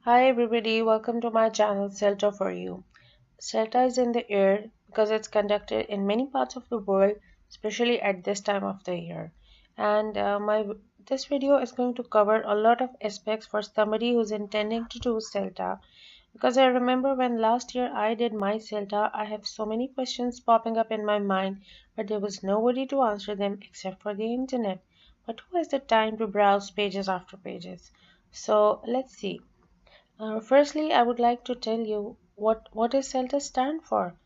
Hi everybody, welcome to my channel CELTA for You. CELTA is in the air because it's conducted in many parts of the world, especially at this time of the year. And this video is going to cover a lot of aspects for somebody who's intending to do CELTA. Because I remember when last year I did my CELTA, I have so many questions popping up in my mind, but there was nobody to answer them except for the internet. But who has the time to browse pages after pages? So let's see. Firstly, I would like to tell you what does CELTA stand for.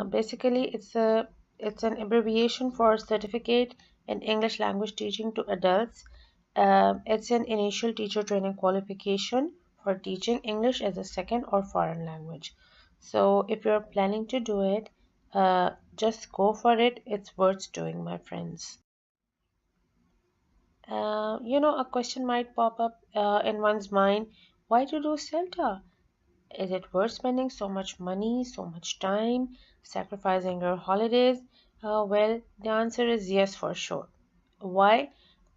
Basically, it's an abbreviation for Certificate in English Language Teaching to Adults. It's an initial teacher training qualification for teaching English as a second or foreign language. So, if you're planning to do it, just go for it. It's worth doing, my friends. A question might pop up in one's mind. Why to do CELTA? Is it worth spending so much money, so much time, sacrificing your holidays? Well, the answer is yes for sure. Why?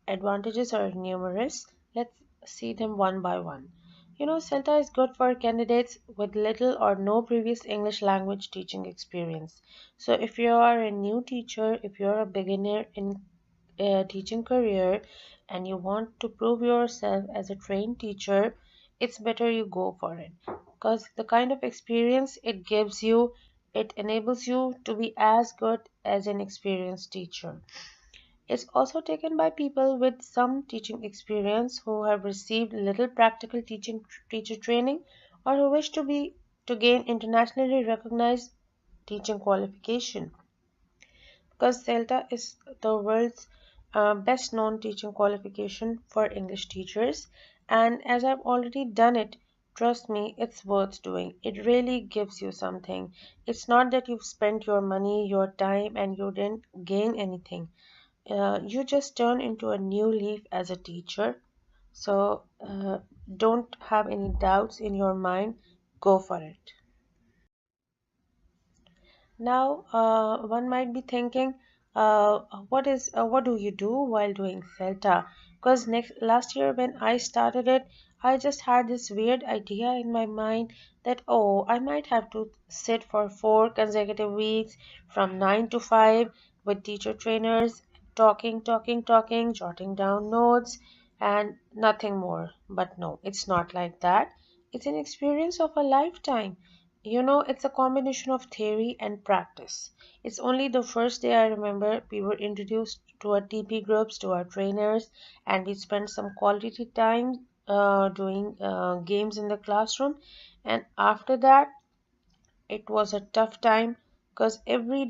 Advantages are numerous. Let's see them one by one. CELTA is good for candidates with little or no previous English language teaching experience. So if you are a new teacher, if you're a beginner in a teaching career and you want to prove yourself as a trained teacher, it's better you go for it because the kind of experience it gives you, it enables you to be as good as an experienced teacher. It's also taken by people with some teaching experience who have received little practical teacher training or who wish to gain internationally recognized teaching qualification because CELTA is the world's best known teaching qualification for English teachers. And as I've already done it, trust me, it's worth doing. It really gives you something. It's not that you've spent your money, your time, and you didn't gain anything. You just turn into a new leaf as a teacher. So don't have any doubts in your mind. Go for it. Now, one might be thinking, what do you do while doing CELTA? Because next last year when I started it, I just had this weird idea in my mind that I might have to sit for 4 consecutive weeks from 9 to 5 with teacher trainers, talking, jotting down notes, and nothing more. But no, it's not like that. It's an experience of a lifetime. It's a combination of theory and practice. It's only the first day I remember we were introduced to our TP groups, to our trainers, and we spent some quality time doing games in the classroom. And after that, it was a tough time because every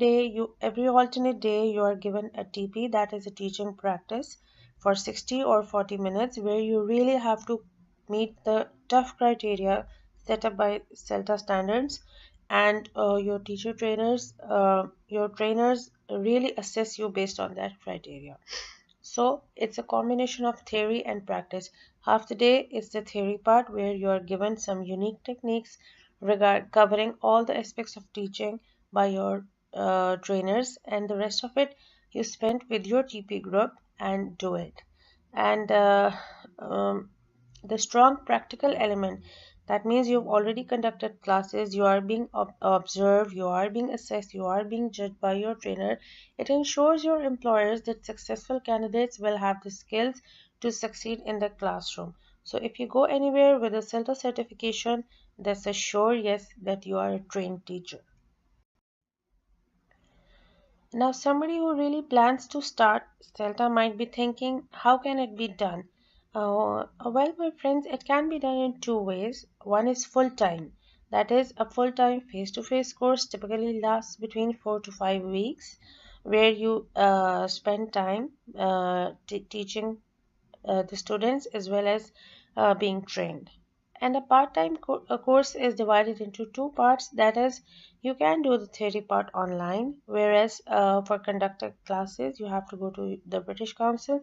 alternate day, you are given a TP, that is a teaching practice, for 60 or 40 minutes, where you really have to meet the tough criteria set up by CELTA standards, and your trainers really assess you based on that criteria. So it's a combination of theory and practice. Half the day is the theory part where you are given some unique techniques covering all the aspects of teaching by your trainers, and the rest of it you spend with your TP group and do it. And um, the strong practical element, that means you've already conducted classes, you are being observed, you are being assessed, you are being judged by your trainer. It ensures your employers that successful candidates will have the skills to succeed in the classroom. So if you go anywhere with a CELTA certification, that's a sure yes that you are a trained teacher. Now, somebody who really plans to start CELTA might be thinking, how can it be done? Well, my friends, it can be done in two ways. One is full time. That is, a full time face to face course typically lasts between 4 to 5 weeks, where you spend time teaching the students as well as being trained. And a part-time course is divided into two parts. That is, you can do the theory part online, whereas for conducted classes, you have to go to the British Council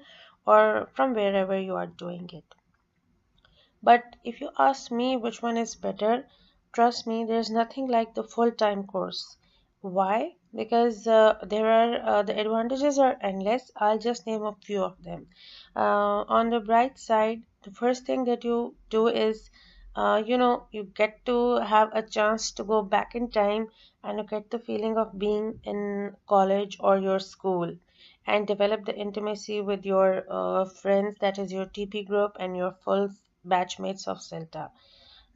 or from wherever you are doing it. But if you ask me which one is better, trust me, there's nothing like the full-time course. Why? Because the advantages are endless. I'll just name a few of them. On the bright side, the first thing that you do is You get to have a chance to go back in time and you get the feeling of being in college or your school and develop the intimacy with your friends, that is your TP group and your full batchmates of CELTA.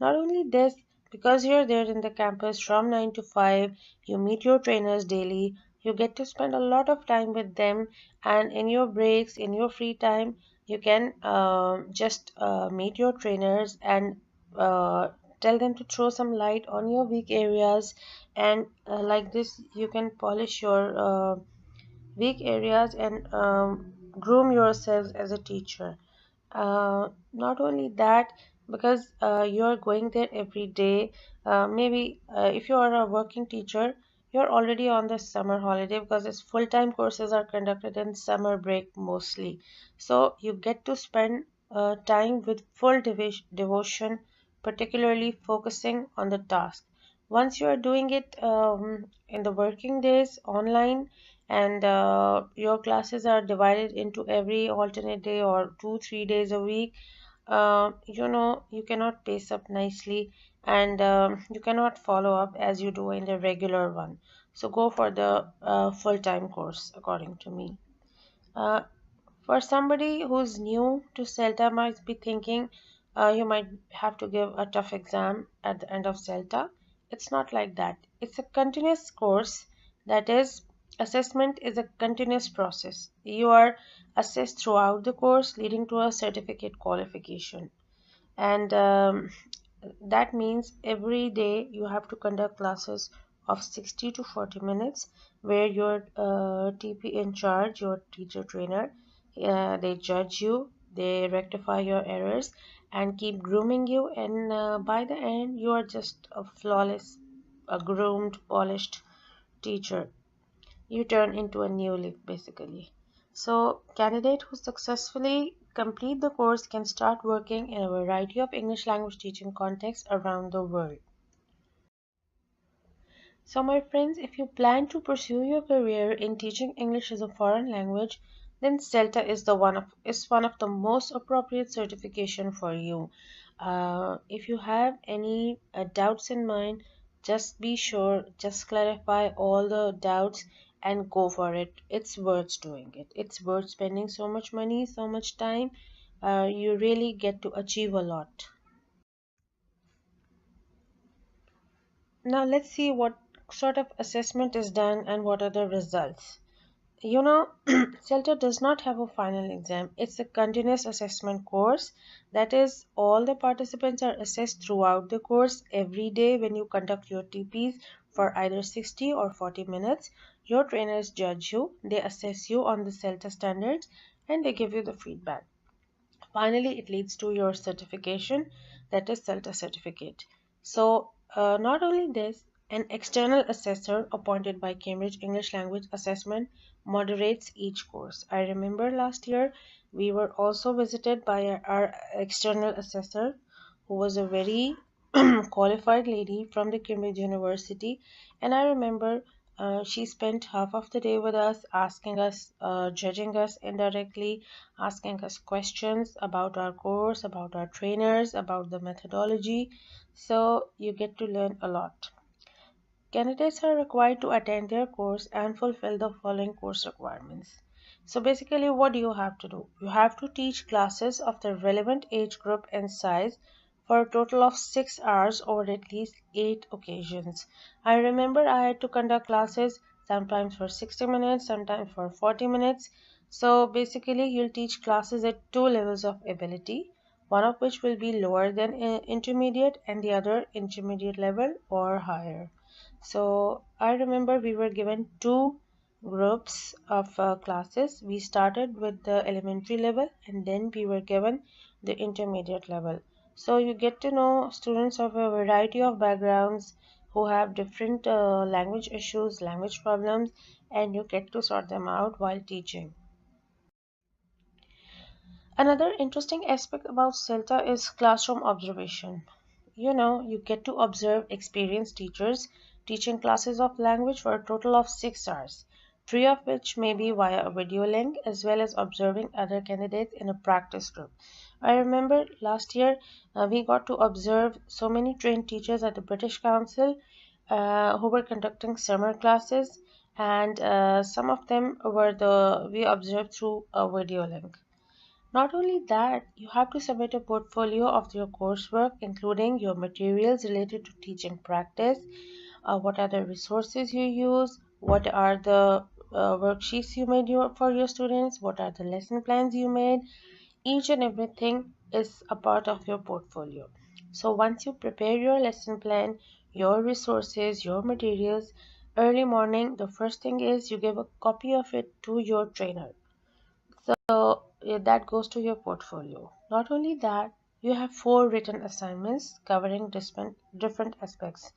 Not only this, because you're there in the campus from 9 to 5, you meet your trainers daily, you get to spend a lot of time with them, and in your breaks, in your free time, you can just meet your trainers and tell them to throw some light on your weak areas, and like this, you can polish your weak areas and groom yourselves as a teacher. Not only that, because you're going there every day, maybe if you are a working teacher, you're already on the summer holiday because its full-time courses are conducted in summer break mostly. So you get to spend time with full devotion, particularly focusing on the task. Once you are doing it in the working days online, and your classes are divided into every alternate day or 2 3 days a week, you cannot pace up nicely, and you cannot follow up as you do in the regular one. So go for the full-time course according to me. uh, for somebody who's new to CELTA might be thinking you might have to give a tough exam at the end of CELTA. It's not like that. It's a continuous course. That is, assessment is a continuous process. You are assessed throughout the course, leading to a certificate qualification. And that means every day you have to conduct classes of 60 to 40 minutes where your TP in charge, your teacher trainer, they judge you, they rectify your errors and keep grooming you, and by the end you are just a flawless, a groomed, polished teacher. You turn into a new leaf basically. So candidate who successfully complete the course can start working in a variety of English language teaching contexts around the world. So my friends, if you plan to pursue your career in teaching English as a foreign language, then CELTA is one of the most appropriate certification for you. If you have any doubts in mind, just be sure, just clarify all the doubts and go for it. It's worth doing it. It's worth spending so much money, so much time. You really get to achieve a lot. Now let's see what sort of assessment is done and what are the results. CELTA does not have a final exam. It's a continuous assessment course. That is, all the participants are assessed throughout the course every day when you conduct your TPs for either 60 or 40 minutes. Your trainers judge you, they assess you on the CELTA standards, and they give you the feedback. Finally, it leads to your certification, that is CELTA certificate. So, not only this, an external assessor appointed by Cambridge English Language Assessment moderates each course. I remember last year we were also visited by our external assessor, who was a very qualified lady from the Cambridge University, and I remember she spent half of the day with us, asking us, judging us indirectly, asking us questions about our course, about our trainers, about the methodology. So you get to learn a lot. Candidates are required to attend their course and fulfill the following course requirements. So basically, what do you have to do? You have to teach classes of the relevant age group and size for a total of 6 hours over at least 8 occasions. I remember I had to conduct classes sometimes for 60 minutes, sometimes for 40 minutes. So basically, you'll teach classes at two levels of ability, one of which will be lower than intermediate and the other intermediate level or higher. So I remember we were given two groups of classes. We started with the elementary level and then we were given the intermediate level. So you get to know students of a variety of backgrounds who have different language issues, language problems, and you get to sort them out while teaching. Another interesting aspect about CELTA is classroom observation. You get to observe experienced teachers teaching classes of language for a total of 6 hours, three of which may be via a video link, as well as observing other candidates in a practice group. I remember last year we got to observe so many trained teachers at the British Council who were conducting summer classes, and some of them were the we observed through a video link. Not only that, you have to submit a portfolio of your coursework, including your materials related to teaching practice, what are the resources you use, what are the worksheets you made for your students, what are the lesson plans you made. Each and everything is a part of your portfolio. So once you prepare your lesson plan, your resources, your materials, early morning, the first thing is you give a copy of it to your trainer. So that goes to your portfolio. Not only that, you have 4 written assignments covering different aspects.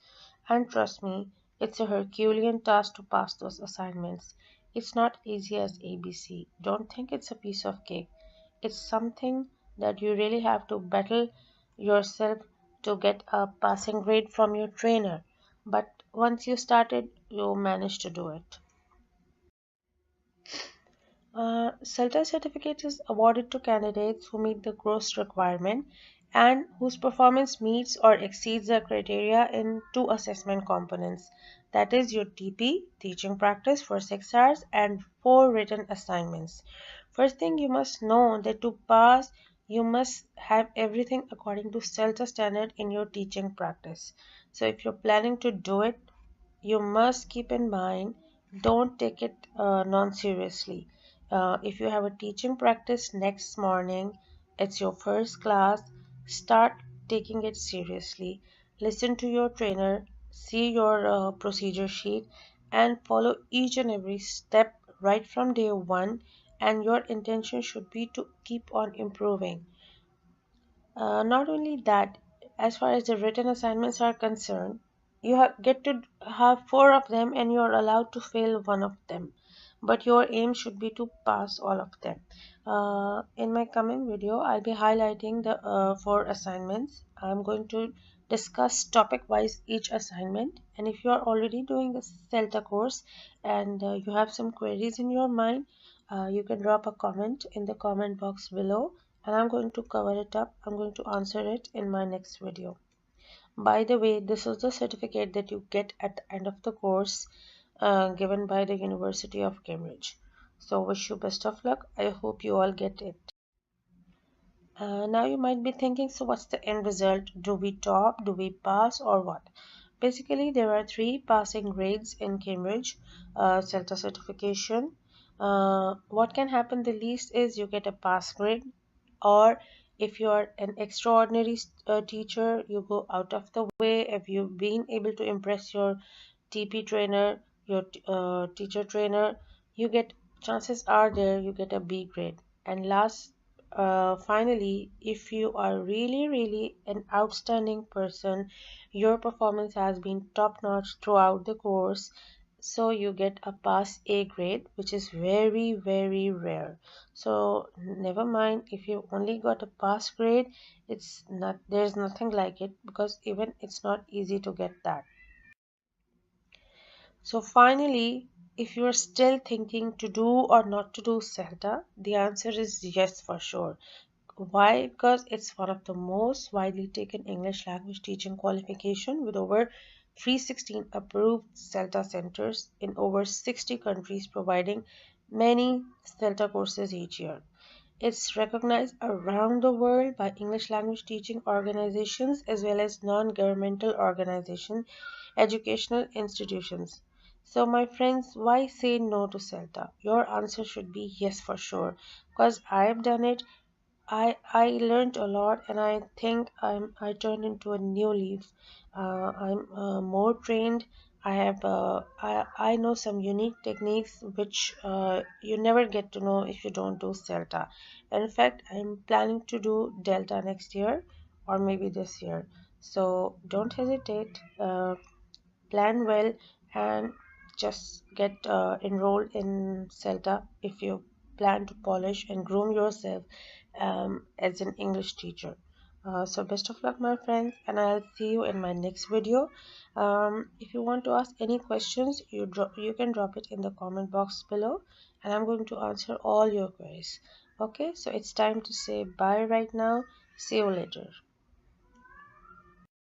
And trust me, it's a Herculean task to pass those assignments. It's not easy as ABC. Don't think it's a piece of cake. It's something that you really have to battle yourself to get a passing grade from your trainer. But once you started, you manage to do it. CELTA certificate is awarded to candidates who meet the gross requirement and whose performance meets or exceeds the criteria in 2 assessment components. That is your TP, teaching practice for 6 hours, and 4 written assignments. First thing you must know that to pass, you must have everything according to CELTA standard in your teaching practice. So if you're planning to do it, you must keep in mind, don't take it non-seriously. If you have a teaching practice next morning, it's your first class, start taking it seriously. Listen to your trainer, see your procedure sheet, and follow each and every step right from day one. And your intention should be to keep on improving. Not only that, as far as the written assignments are concerned, get to have 4 of them and you're allowed to fail one of them. But your aim should be to pass all of them. In my coming video, I'll be highlighting the 4 assignments. I'm going to discuss topic-wise each assignment. And if you are already doing the CELTA course and you have some queries in your mind, you can drop a comment in the comment box below and I'm going to cover it up. I'm going to answer it in my next video. By the way, this is the certificate that you get at the end of the course given by the University of Cambridge. So wish you best of luck. I hope you all get it. Now you might be thinking, so what's the end result? Do we top, do we pass, or what? Basically, there are 3 passing grades in Cambridge CELTA certification. What can happen the least is you get a pass grade, or if you are an extraordinary teacher, you go out of the way. If you've been able to impress your TP trainer, your teacher trainer, you get, chances are there you get a B grade. And finally, if you are really an outstanding person, your performance has been top notch throughout the course, so you get a pass A grade, which is very rare. So never mind if you only got a pass grade, it's not, there's nothing like it, because even it's not easy to get that. So finally, if you're still thinking to do or not to do CELTA, the answer is yes for sure. Why? Because it's one of the most widely taken English language teaching qualification with over 316 approved CELTA centers in over 60 countries providing many CELTA courses each year. It's recognized around the world by English language teaching organizations as well as non-governmental organizations, educational institutions. So my friends, why say no to CELTA? Your answer should be yes for sure, because I have done it. I learned a lot, and I think I turned into a new leaf. I'm more trained. I know some unique techniques which you never get to know if you don't do CELTA. In fact, I'm planning to do Delta next year or maybe this year. So don't hesitate. Plan well and just get enrolled in CELTA if you plan to polish and groom yourself as an English teacher. So best of luck, my friends, and I'll see you in my next video. If you want to ask any questions, you can drop it in the comment box below, and I'm going to answer all your queries. Okay, so it's time to say bye right now. See you later.